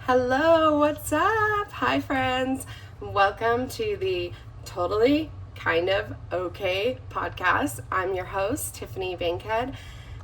Hello, what's up? Hi, friends. Welcome to the Totally Kind of Okay podcast. I'm your host, Tiffany Bankhead,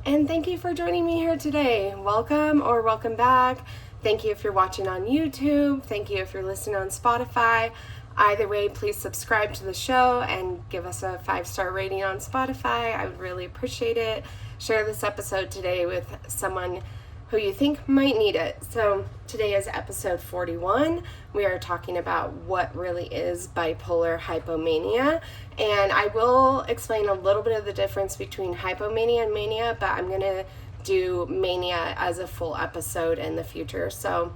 and thank you for joining me here today. Welcome or welcome back. Thank you if you're watching on YouTube. Thank you if you're listening on Spotify. Either way, please subscribe to the show and give us a 5-star rating on Spotify. I would really appreciate it. Share this episode today with someone who you think might need it. So today is episode 41. We are talking about what really is bipolar hypomania, and I will explain a little bit of the difference between hypomania and mania, but I'm gonna do mania as a full episode in the future. So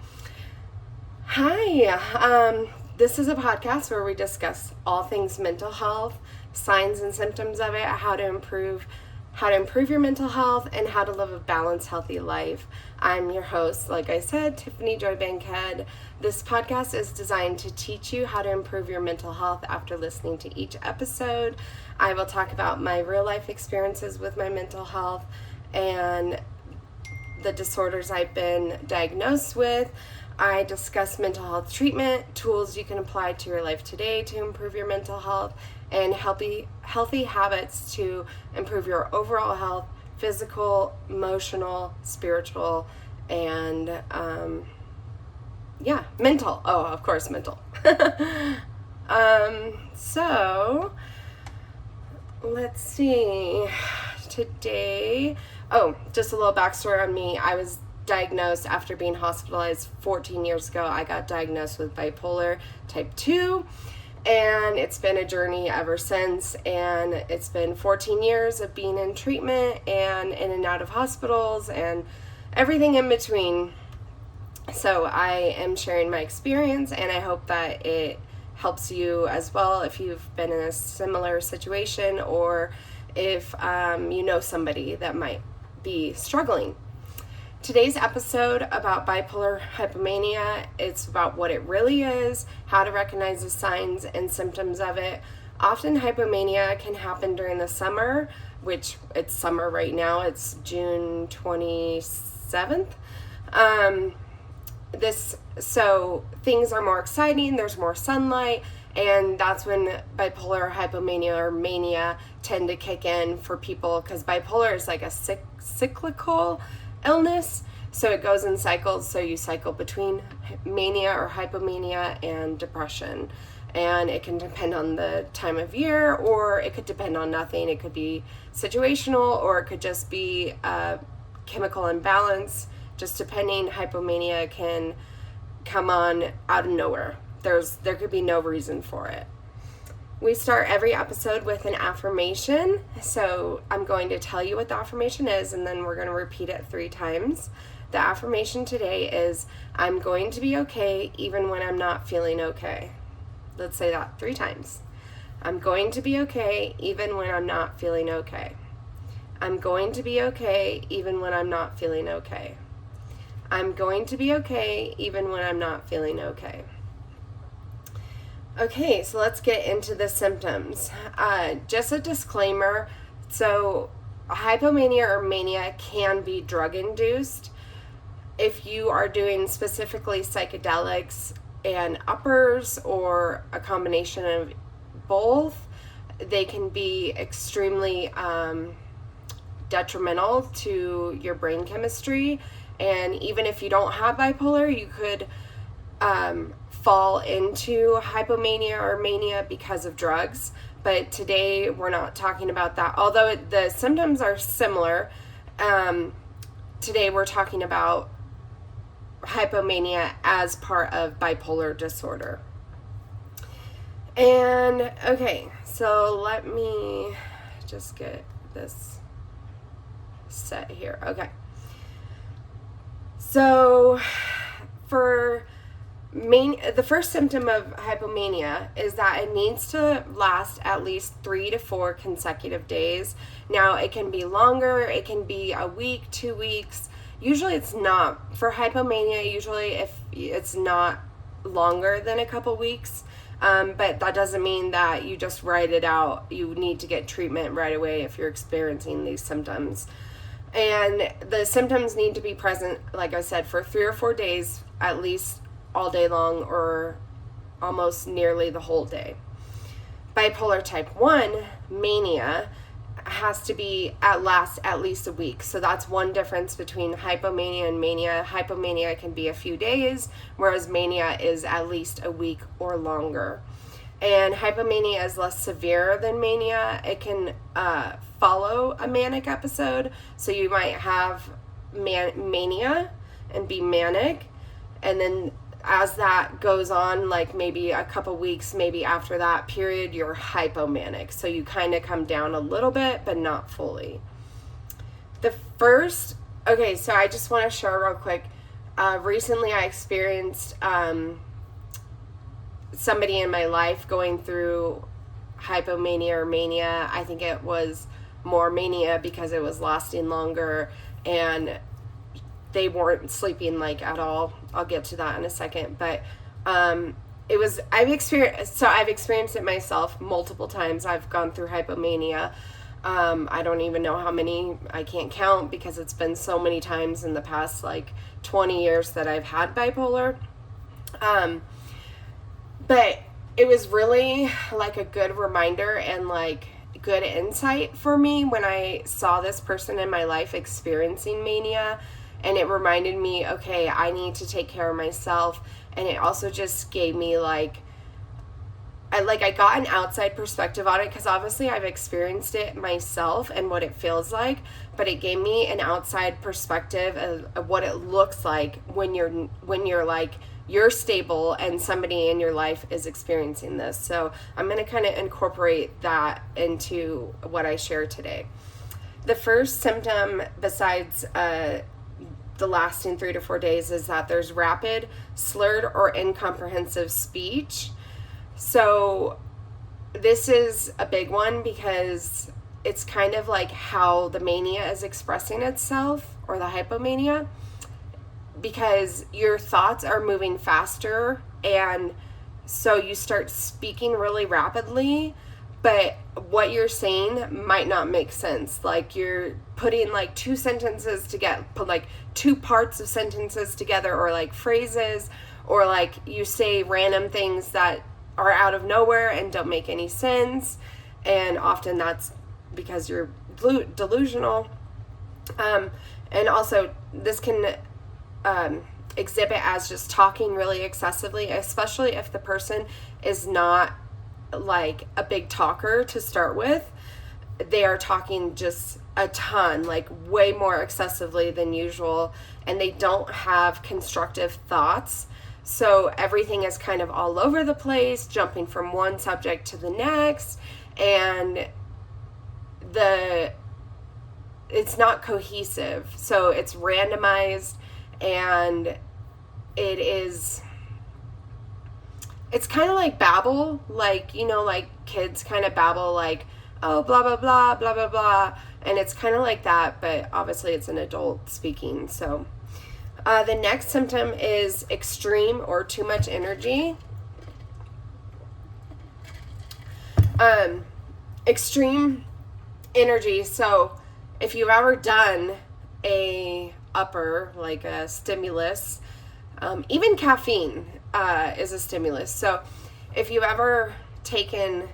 hi, this is a podcast where we discuss all things mental health, signs and symptoms of it, how to improve your mental health, and how to live a balanced, healthy life. I'm your host, like I said, Tiffany Joy Bankhead. This podcast is designed to teach you how to improve your mental health after listening to each episode. I will talk about my real life experiences with my mental health and the disorders I've been diagnosed with. I discuss mental health treatment, tools you can apply to your life today to improve your mental health, and healthy habits to improve your overall health, physical, emotional, spiritual, and mental. Oh, of course, mental. So let's see. Today, just a little backstory on me. I was diagnosed after being hospitalized 14 years ago. I got diagnosed with bipolar type 2. And it's been a journey ever since, and it's been 14 years of being in treatment and in and out of hospitals and everything in between. So I am sharing my experience, and I hope that it helps you as well if you've been in a similar situation, or if you know somebody that might be struggling. Today's episode about bipolar hypomania, it's about what it really is, how to recognize the signs and symptoms of it. Often hypomania can happen during the summer, which it's summer right now, it's June 27th. So things are more exciting, there's more sunlight, and that's when bipolar hypomania or mania tend to kick in for people, because bipolar is like a cyclical illness, so it goes in cycles. So you cycle between mania or hypomania and depression, and it can depend on the time of year, or it could depend on nothing. It could be situational, or it could just be a chemical imbalance. Just depending, hypomania can come on out of nowhere. There could be no reason for it. We start every episode with an affirmation. So I'm going to tell you what the affirmation is, and then we're going to repeat it 3 times. The affirmation today is, I'm going to be okay even when I'm not feeling okay. Let's say that 3 times. I'm going to be okay even when I'm not feeling okay. I'm going to be okay even when I'm not feeling okay. I'm going to be okay even when I'm not feeling okay. Okay, so let's get into the symptoms. Just a disclaimer, so hypomania or mania can be drug-induced. If you are doing specifically psychedelics and uppers, or a combination of both, they can be extremely detrimental to your brain chemistry. And even if you don't have bipolar, you could fall into hypomania or mania because of drugs. But today we're not talking about that. Although the symptoms are similar, today we're talking about hypomania as part of bipolar disorder. And okay, so let me just get this set here. Okay. So the first symptom of hypomania is that it needs to last at least 3 to 4 consecutive days. Now, it can be longer, it can be a week, 2 weeks. Usually it's not. For hypomania, usually if it's not longer than a couple weeks, but that doesn't mean that you just write it out. You need to get treatment right away if you're experiencing these symptoms. And the symptoms need to be present, like I said, for 3 or 4 days, at least all day long or almost nearly the whole day. Bipolar type 1 mania has to be at least a week. So that's one difference between hypomania and mania. Hypomania can be a few days, whereas mania is at least a week or longer. And hypomania is less severe than mania. It can follow a manic episode. So you might have mania and be manic, and then as that goes on, like maybe a couple weeks, maybe after that period, you're hypomanic. So you kind of come down a little bit, but not fully. Okay, so I just want to share real quick. Recently I experienced somebody in my life going through hypomania or mania. I think it was more mania because it was lasting longer and they weren't sleeping like at all. I'll get to that in a second, but I've experienced it myself multiple times. I've gone through hypomania. I don't even know how many. I can't count because it's been so many times in the past like 20 years that I've had bipolar. But it was really like a good reminder and like good insight for me when I saw this person in my life experiencing mania. And it reminded me, okay, I need to take care of myself. And it also just gave me I got an outside perspective on it, because obviously I've experienced it myself and what it feels like, but it gave me an outside perspective of what it looks like when you're like, you're stable and somebody in your life is experiencing this. So I'm going to kind of incorporate that into what I share today. The first symptom, besides the lasting 3 to 4 days, is that there's rapid, slurred, or incomprehensive speech. So this is a big one because it's kind of like how the mania is expressing itself, or the hypomania, because your thoughts are moving faster, and so you start speaking really rapidly, but what you're saying might not make sense. Like you're putting like two sentences together, put like two parts of sentences together, or like phrases, or like you say random things that are out of nowhere and don't make any sense. And often that's because you're delusional. And also this can exhibit as just talking really excessively, especially if the person is not like a big talker to start with. They are talking just a ton, like way more excessively than usual, and they don't have constructive thoughts. So everything is kind of all over the place, jumping from one subject to the next, and it's not cohesive. So it's randomized, and it's kind of like babble, like, like kids kind of babble, like, oh, blah, blah, blah, blah, blah, blah. And it's kind of like that, but obviously it's an adult speaking. So the next symptom is extreme or too much energy. Extreme energy. So if you've ever done a upper, like a stimulus, even caffeine is a stimulus. So if you've ever taken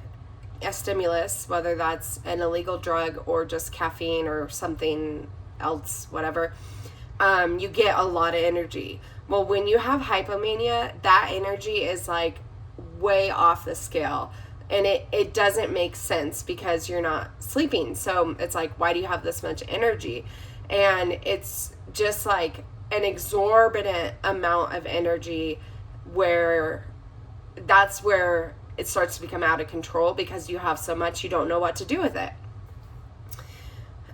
a stimulus, whether that's an illegal drug or just caffeine or something else, whatever, you get a lot of energy. Well, when you have hypomania, that energy is like way off the scale, and it doesn't make sense because you're not sleeping. So it's like, why do you have this much energy? And it's just like an exorbitant amount of energy, where that's where it starts to become out of control, because you have so much, you don't know what to do with it.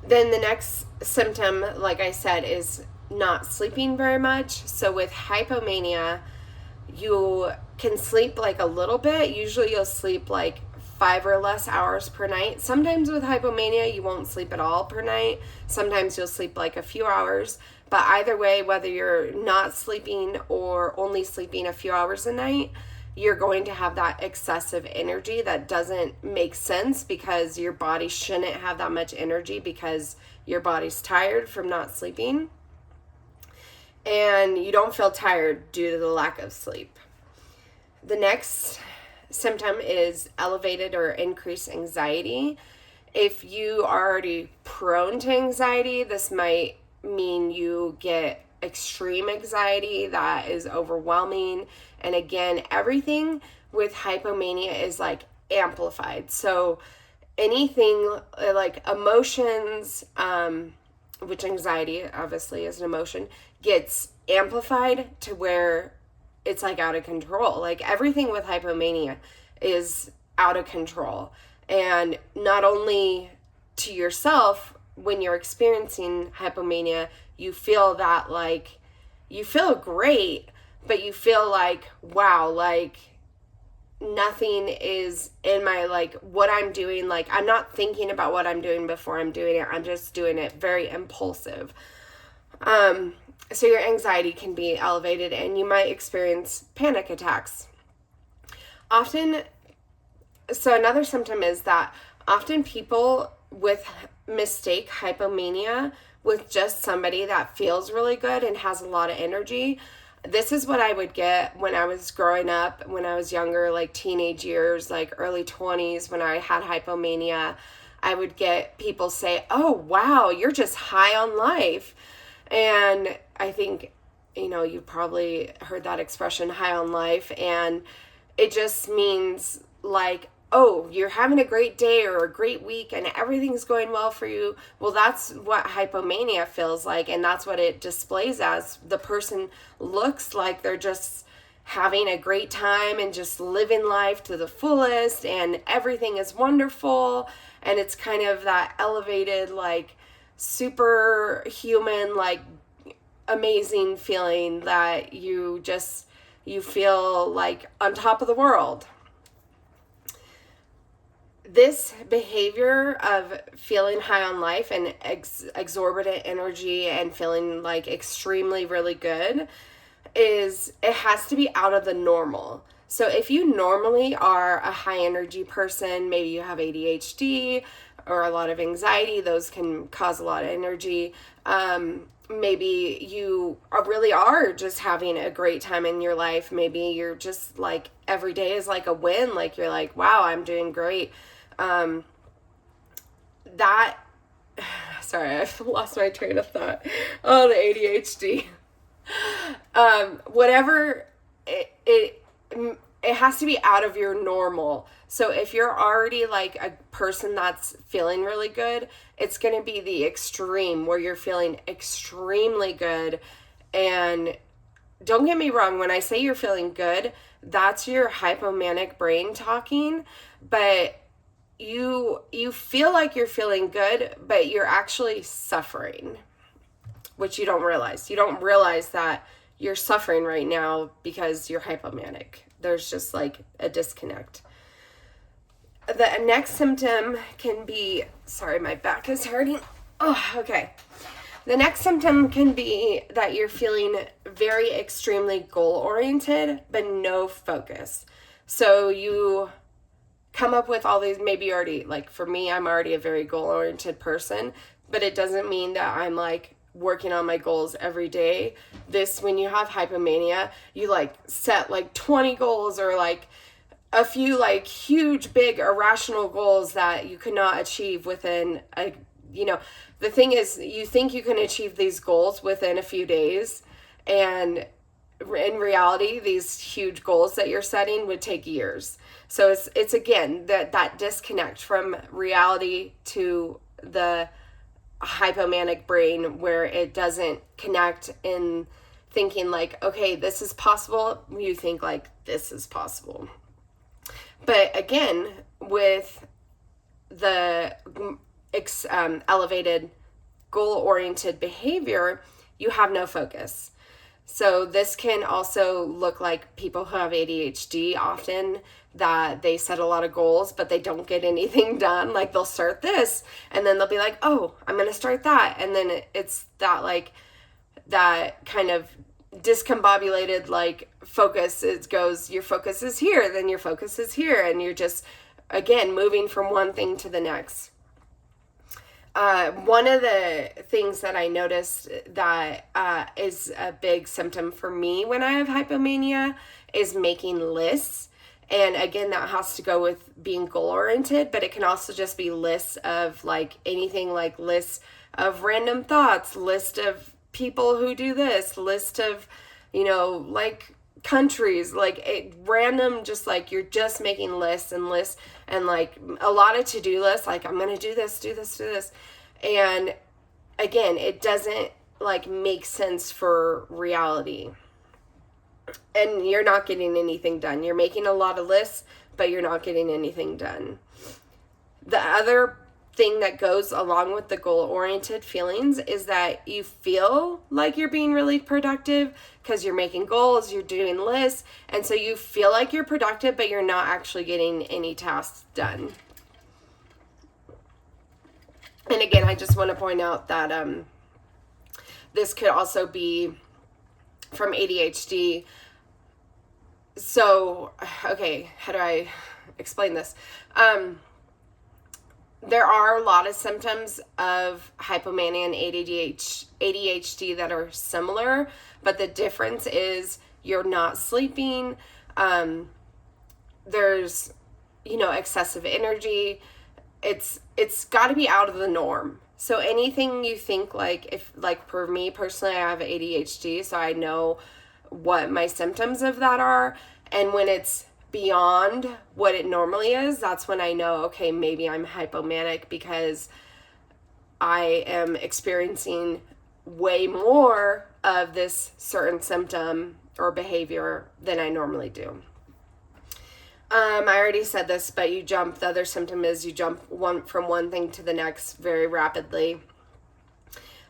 Then the next symptom, like I said, is not sleeping very much. So with hypomania, you can sleep like a little bit. Usually you'll sleep like 5 or less hours per night. Sometimes with hypomania, you won't sleep at all per night. Sometimes you'll sleep like a few hours. But either way, whether you're not sleeping or only sleeping a few hours a night, you're going to have that excessive energy that doesn't make sense, because your body shouldn't have that much energy because your body's tired from not sleeping. And you don't feel tired due to the lack of sleep. The next symptom is elevated or increased anxiety. If you are already prone to anxiety, this might mean you get extreme anxiety that is overwhelming. And again, everything with hypomania is like amplified. So anything like emotions, which anxiety obviously is an emotion, gets amplified to where it's like out of control. Like everything with hypomania is out of control. And not only to yourself, when you're experiencing hypomania, you feel that like, you feel great, but you feel like, wow, like nothing is in my, like what I'm doing, like I'm not thinking about what I'm doing before I'm doing it. I'm just doing it very impulsive. So your anxiety can be elevated and you might experience panic attacks. Often, so another symptom is that often people with mistake hypomania with just somebody that feels really good and has a lot of energy. This is what I would get when I was growing up, when I was younger, like teenage years, like early 20s, when I had hypomania. I would get people say, oh, wow, you're just high on life. And I think, you probably heard that expression, high on life. And it just means like, oh, you're having a great day or a great week and everything's going well for you. Well, that's what hypomania feels like. And that's what it displays as. The person looks like they're just having a great time and just living life to the fullest and everything is wonderful. And it's kind of that elevated, like superhuman, like amazing feeling that you feel like on top of the world. This behavior of feeling high on life and exorbitant energy and feeling like extremely really good it has to be out of the normal. So if you normally are a high energy person, maybe you have ADHD or a lot of anxiety, those can cause a lot of energy. Maybe you really are just having a great time in your life. Maybe you're just like every day is like a win. Like you're like, wow, I'm doing great. Sorry, I've lost my train of thought. Oh, the ADHD. Whatever, it has to be out of your normal. So if you're already like a person that's feeling really good, it's going to be the extreme where you're feeling extremely good. And don't get me wrong, when I say you're feeling good, that's your hypomanic brain talking, but you feel like you're feeling good, but you're actually suffering, which you don't realize. You don't realize that you're suffering right now because you're hypomanic. There's just like a disconnect. The next symptom can be, sorry, my back is hurting. Oh, okay. The next symptom can be that you're feeling very extremely goal-oriented, but no focus. So you come up with all these, maybe already, like for me, I'm already a very goal-oriented person, but it doesn't mean that I'm like working on my goals every day. When you have hypomania, you like set like 20 goals or like a few like huge, big, irrational goals that you could not achieve within the thing is, you think you can achieve these goals within a few days, and in reality, these huge goals that you're setting would take years. So it's again, that disconnect from reality to the hypomanic brain, where it doesn't connect in thinking like, okay, this is possible. You think like, this is possible. But again, with the elevated goal-oriented behavior, you have no focus. So this can also look like people who have ADHD often, that they set a lot of goals, but they don't get anything done. Like they'll start this and then they'll be like, oh, I'm going to start that. And then it's that like, that kind of discombobulated, like, focus. It goes, your focus is here, then your focus is here, and you're just, again, moving from one thing to the next. One of the things that I noticed that is a big symptom for me when I have hypomania is making lists. And again, that has to go with being goal-oriented, but it can also just be lists of, like, anything, like lists of random thoughts, list of people who do this, list of, like, countries, like random, just like you're just making lists and lists, and like a lot of to-do lists, like I'm gonna do this, do this, do this. And again, it doesn't like make sense for reality, and you're not getting anything done. You're making a lot of lists, but you're not getting anything done. The other thing that goes along with the goal-oriented feelings is that you feel like you're being really productive because you're making goals, you're doing lists, and so you feel like you're productive, but you're not actually getting any tasks done. And again, I just want to point out that this could also be from ADHD. So, okay, how do I explain this? There are a lot of symptoms of hypomania and ADHD that are similar, but the difference is you're not sleeping. There's, excessive energy. It's got to be out of the norm. So anything you think, like, if, like, for me personally, I have ADHD, so I know what my symptoms of that are. And when it's beyond what it normally is, that's when I know, okay, maybe I'm hypomanic because I am experiencing way more of this certain symptom or behavior than I normally do. I already said this, but the other symptom is you jump from one thing to the next very rapidly.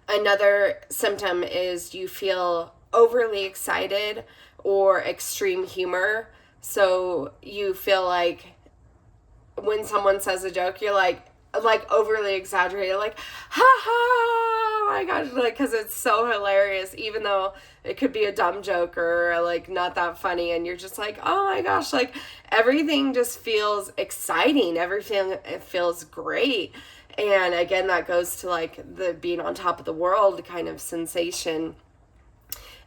Another symptom is you feel overly excited or extreme humor. So you feel like when someone says a joke, you're like overly exaggerated, like, ha ha, oh my gosh, like, because it's so hilarious, even though it could be a dumb joke or like not that funny, and you're just like, oh my gosh, like everything just feels exciting, everything, it feels great. And again, that goes to like the being on top of the world kind of sensation.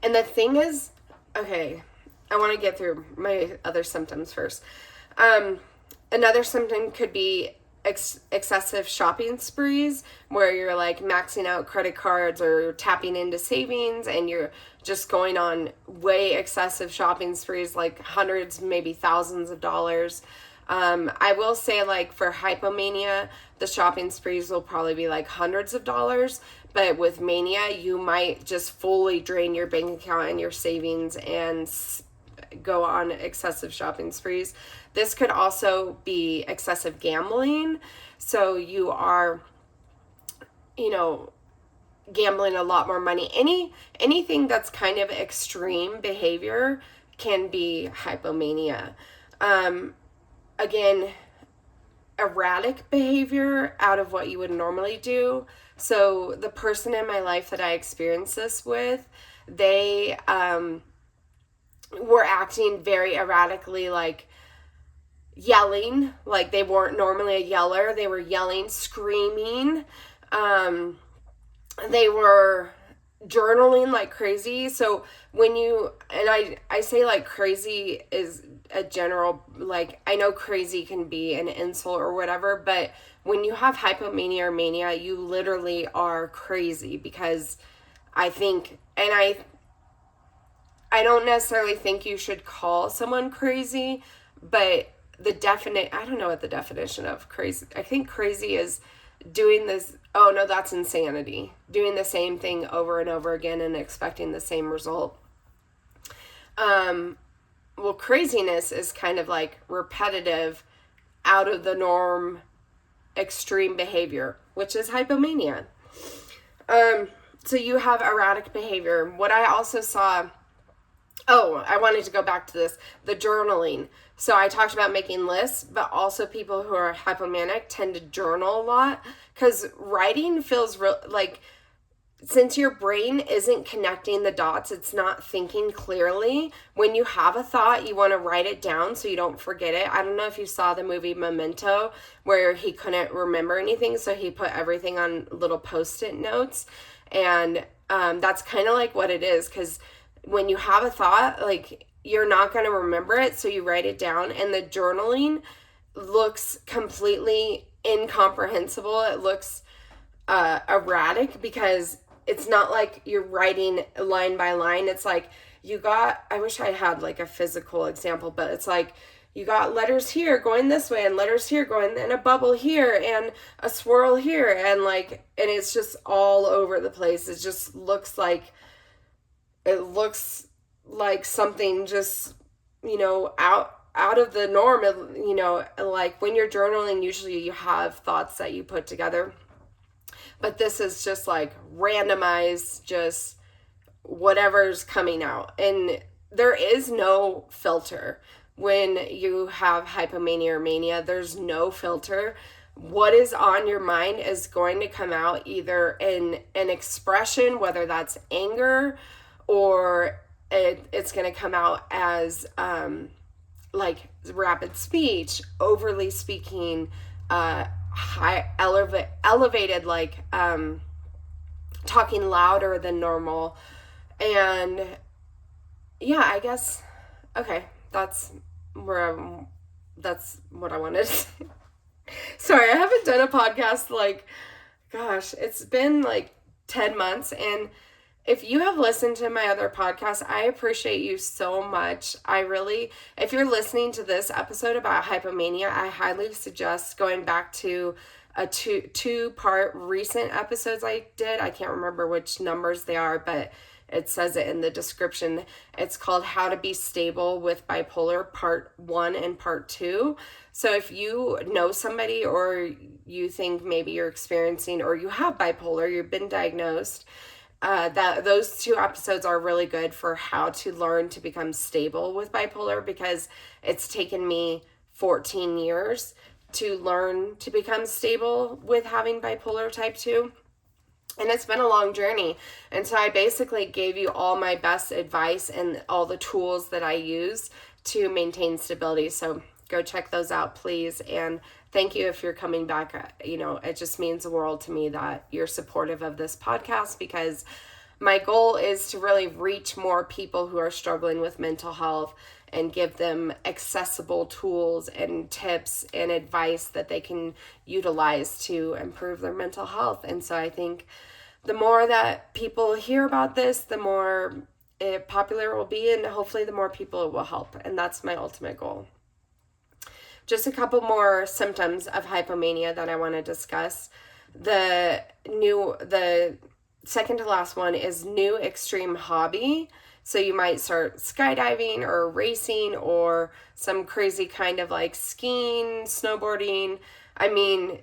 And the thing is, okay, I want to get through my other symptoms first. Another symptom could be excessive shopping sprees, where you're like maxing out credit cards or tapping into savings, and you're just going on way excessive shopping sprees, like hundreds, maybe thousands of dollars. I will say, like, for hypomania, the shopping sprees will probably be like hundreds of dollars, but with mania, you might just fully drain your bank account and your savings and go on excessive shopping sprees. This could also be excessive gambling. So you are, gambling a lot more money. Anything that's kind of extreme behavior can be hypomania. Again, erratic behavior out of what you would normally do. So the person in my life that I experienced this with, they were acting very erratically, like yelling, like they weren't normally a yeller. They were yelling, screaming. They were journaling like crazy. So when I say like crazy is a general, like, I know crazy can be an insult or whatever, but when you have hypomania or mania, you literally are crazy, because I think, and I don't necessarily think you should call someone crazy, but I don't know what the definition of crazy, I think crazy is doing this, oh no, that's insanity. Doing the same thing over and over again and expecting the same result. Well, craziness is kind of like repetitive, out of the norm, extreme behavior, which is hypomania. So you have erratic behavior. What I also saw, I wanted to go back to this, the journaling. So I talked about making lists, but also people who are hypomanic tend to journal a lot, because writing feels like since your brain isn't connecting the dots, it's not thinking clearly. When you have a thought, you want to write it down so you don't forget it. I don't know if you saw the movie Memento, where he couldn't remember anything, so he put everything on little Post-it notes. And that's kind of like what it is, because when you have a thought, like, you're not going to remember it, so you write it down. And the journaling looks completely incomprehensible. It looks erratic, because it's not like you're writing line by line. It's like I wish I had like a physical example, but it's like you got letters here going this way and letters here going, and a bubble here and a swirl here, and it's just all over the place. It just looks like something just, out of the norm. Like when you're journaling, usually you have thoughts that you put together. But this is just like randomized, just whatever's coming out. And there is no filter. When you have hypomania or mania, there's no filter. What is on your mind is going to come out either in an expression, whether that's anger, or it's going to come out as like rapid speech, overly speaking, elevated, like talking louder than normal. And yeah, I guess, okay, that's what I wanted to say. Sorry, I haven't done a podcast, gosh, it's been 10 months. And if you have listened to my other podcasts, I appreciate you so much. If you're listening to this episode about hypomania, I highly suggest going back to a two-part recent episodes I did. I can't remember which numbers they are, but it says it in the description. It's called How to Be Stable with Bipolar, Part 1 and Part 2. So if you know somebody, or you think maybe you're experiencing, or you have bipolar, you've been diagnosed, those two episodes are really good for how to learn to become stable with bipolar, because it's taken me 14 years to learn to become stable with having bipolar type 2. And it's been a long journey. And so I basically gave you all my best advice and all the tools that I use to maintain stability. So go check those out, please. And thank you if you're coming back. It just means the world to me that you're supportive of this podcast, because my goal is to really reach more people who are struggling with mental health and give them accessible tools and tips and advice that they can utilize to improve their mental health. And so I think the more that people hear about this, the more popular it will be, and hopefully the more people it will help. And that's my ultimate goal. Just a couple more symptoms of hypomania that I want to discuss. The second to last one is new extreme hobby. So you might start skydiving or racing or some crazy kind of skiing, snowboarding. I mean,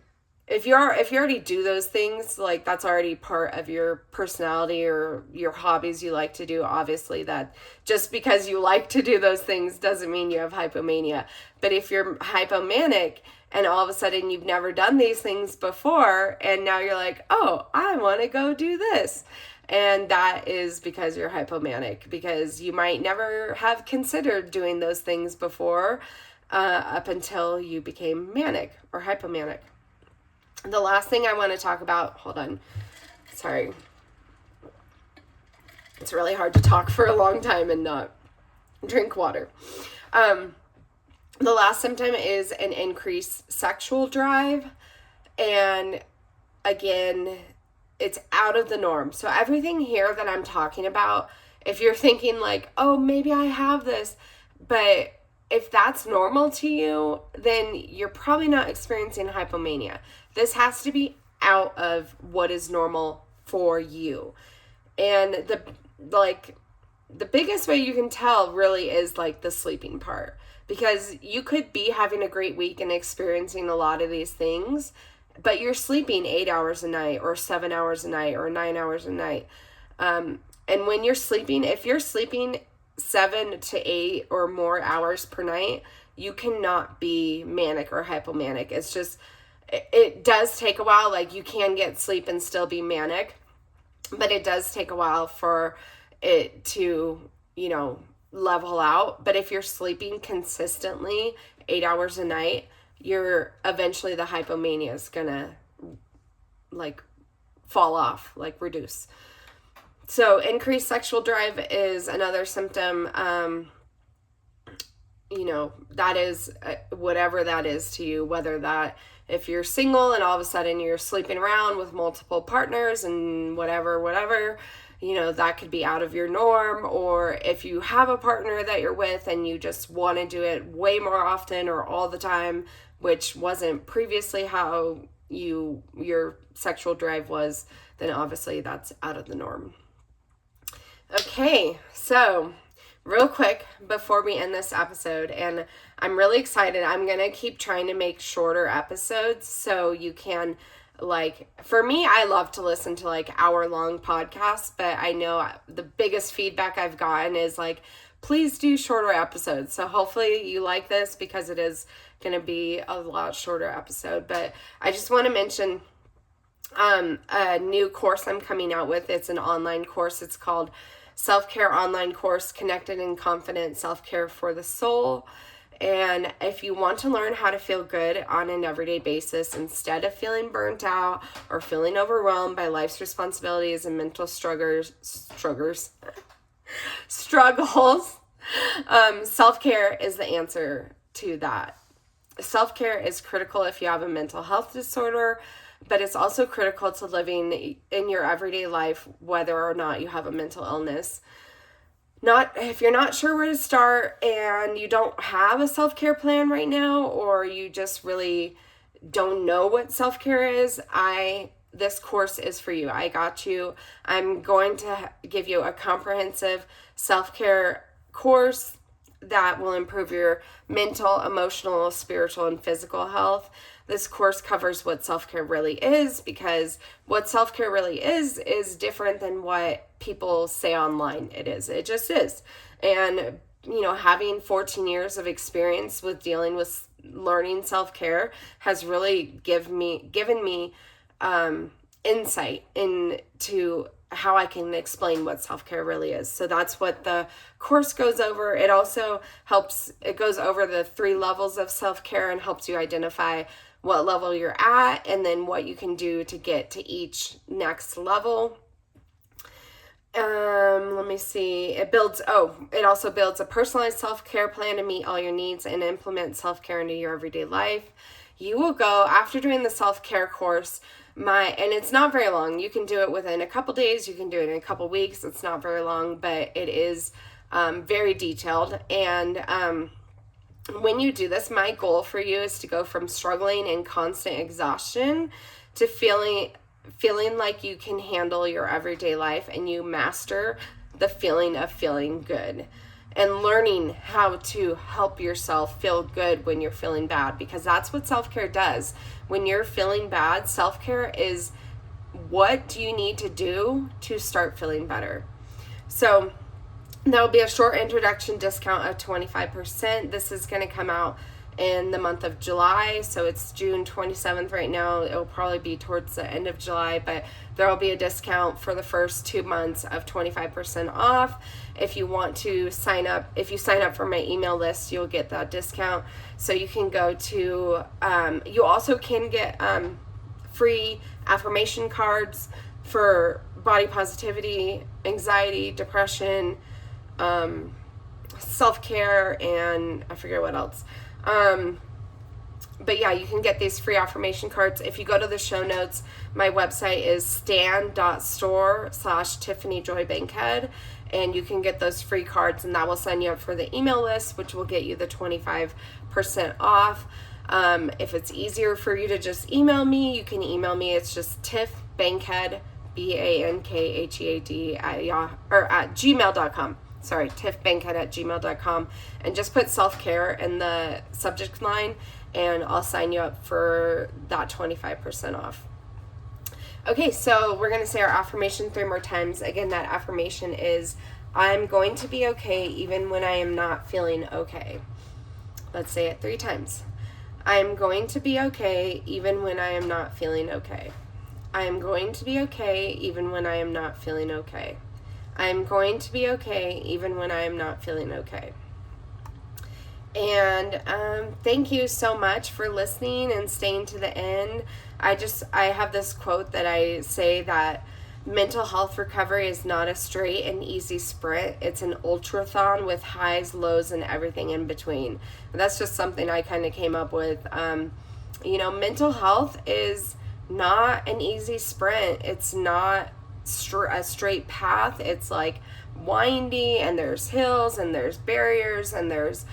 if you already do those things, that's already part of your personality or your hobbies you like to do. Obviously, that just because you like to do those things doesn't mean you have hypomania. But if you're hypomanic and all of a sudden you've never done these things before, and now you're like, oh, I want to go do this. And that is because you're hypomanic, because you might never have considered doing those things before up until you became manic or hypomanic. The last thing I want to talk about, hold on, sorry. It's really hard to talk for a long time and not drink water. The last symptom is an increased sexual drive. And again, it's out of the norm. So everything here that I'm talking about, if you're thinking oh, maybe I have this, but if that's normal to you, then you're probably not experiencing hypomania. This has to be out of what is normal for you. And the biggest way you can tell really is the sleeping part, because you could be having a great week and experiencing a lot of these things, but you're sleeping 8 hours a night or 7 hours a night or 9 hours a night. And when you're sleeping, if you're sleeping 7 to 8 or more hours per night, you cannot be manic or hypomanic. It's just, it does take a while. You can get sleep and still be manic. but it does take a while for it to, level out. But if you're sleeping consistently 8 hours a night, you're eventually the hypomania is gonna like fall off, like reduce. So increased sexual drive is another symptom. That is whatever that is to you, whether that if you're single and all of a sudden you're sleeping around with multiple partners and whatever, that could be out of your norm, or if you have a partner that you're with and you just want to do it way more often or all the time, which wasn't previously how your sexual drive was, then obviously that's out of the norm. Okay, so real quick before we end this episode, and I'm really excited, I'm going to keep trying to make shorter episodes so you can, for me, I love to listen to hour-long podcasts, but I know the biggest feedback I've gotten is please do shorter episodes. So hopefully you like this because it is going to be a lot shorter episode. But I just want to mention a new course I'm coming out with. It's an online course. It's called Self-Care Online Course, Connected and Confident Self-Care for the Soul. And if you want to learn how to feel good on an everyday basis instead of feeling burnt out or feeling overwhelmed by life's responsibilities and mental struggles, self-care is the answer to that. Self-care is critical if you have a mental health disorder, but it's also critical to living in your everyday life, whether or not you have a mental illness. If you're not sure where to start and you don't have a self-care plan right now, or you just really don't know what self-care is, this course is for you. I got you. I'm going to give you a comprehensive self-care course that will improve your mental, emotional, spiritual, and physical health. This course covers what self-care really is, because what self-care really is different than what people say online it is. It just is. And, having 14 years of experience with dealing with learning self-care has really given me insight into how I can explain what self-care really is. So that's what the course goes over. It also goes over the 3 levels of self-care and helps you identify what level you're at and then what you can do to get to each next level. Let me see. It also builds a personalized self-care plan to meet all your needs and implement self-care into your everyday life. You will go, after doing the self-care course, and it's not very long. You can do it within a couple days. You can do it in a couple weeks. It's not very long, but it is very detailed. And when you do this, my goal for you is to go from struggling and constant exhaustion to feeling like you can handle your everyday life and you master the feeling of feeling good and learning how to help yourself feel good when you're feeling bad, because that's what self-care does. When you're feeling bad, self-care is what do you need to do to start feeling better. So there will be a short introduction discount of 25%. This is going to come out in the month of July. So it's June 27th right now. It'll probably be towards the end of July, but there will be a discount for the first 2 months of 25% off. If you want to sign up, if you sign up for my email list, you'll get that discount. So you can go to, you also can get free affirmation cards for body positivity, anxiety, depression, self-care, and I forget what else. But yeah, you can get these free affirmation cards. If you go to the show notes, my website is stan.store/Tiffany Joy Bankhead, and you can get those free cards, and that will sign you up for the email list, which will get you the 25% off. If it's easier for you to just email me, you can email me. It's just Tiff Bankhead, BANKHEAD at gmail.com. Sorry, tiffbankhead@gmail.com, and just put self-care in the subject line, and I'll sign you up for that 25% off. Okay, so we're going to say our affirmation 3 more times. Again, that affirmation is, I'm going to be okay even when I am not feeling okay. Let's say it 3 times. I'm going to be okay even when I am not feeling okay. I am going to be okay even when I am not feeling okay. I am going to be okay even when I am not feeling okay. And thank you so much for listening and staying to the end. I have this quote that I say that mental health recovery is not a straight and easy sprint. It's an ultrathon with highs, lows, and everything in between. And that's just something I kind of came up with. Mental health is not an easy sprint. It's not a straight path. It's like windy, and there's hills, and there's barriers, and there's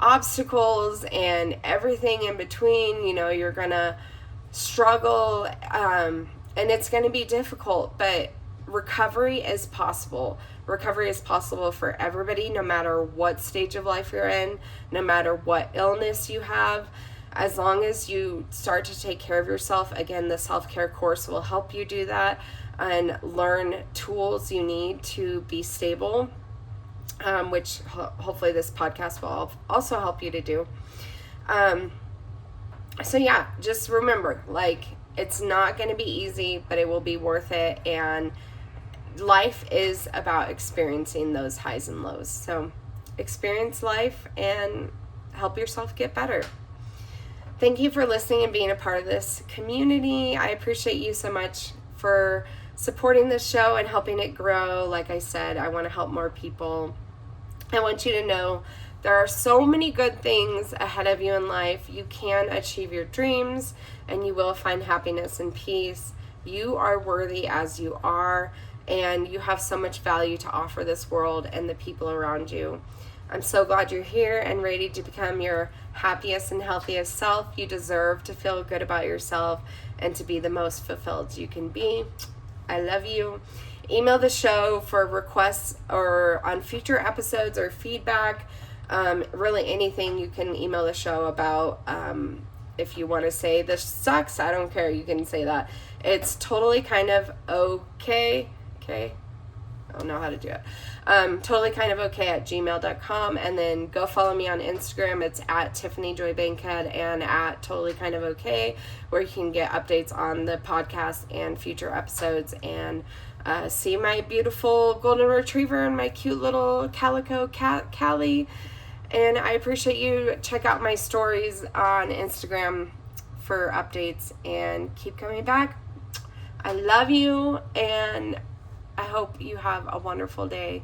obstacles, and everything in between. You're gonna struggle, and it's gonna be difficult, but recovery is possible. Recovery is possible for everybody, no matter what stage of life you're in, no matter what illness you have. As long as you start to take care of yourself, again, the self-care course will help you do that and learn tools you need to be stable, which hopefully this podcast will also help you to do. So yeah, just remember, it's not going to be easy, but it will be worth it. And life is about experiencing those highs and lows. So experience life and help yourself get better. Thank you for listening and being a part of this community. I appreciate you so much for supporting this show and helping it grow. Like I said, I want to help more people. I want you to know there are so many good things ahead of you in life. You can achieve your dreams, and you will find happiness and peace. You are worthy as you are, and you have so much value to offer this world and the people around you. I'm so glad you're here and ready to become your happiest and healthiest self. You deserve to feel good about yourself and to be the most fulfilled you can be. I love you. Email the show for requests or on future episodes or feedback. Really anything you can email the show about. If you want to say this sucks, I don't care. You can say that. It's totally kind of okay. I don't know how to do it. Totally kind of okay at gmail.com. And then go follow me on Instagram. It's at Tiffany Joy Bankhead and at totally kind of okay, where you can get updates on the podcast and future episodes and see my beautiful golden retriever and my cute little calico cat, Callie. And I appreciate you. Check out my stories on Instagram for updates and keep coming back. I love you, and I hope you have a wonderful day.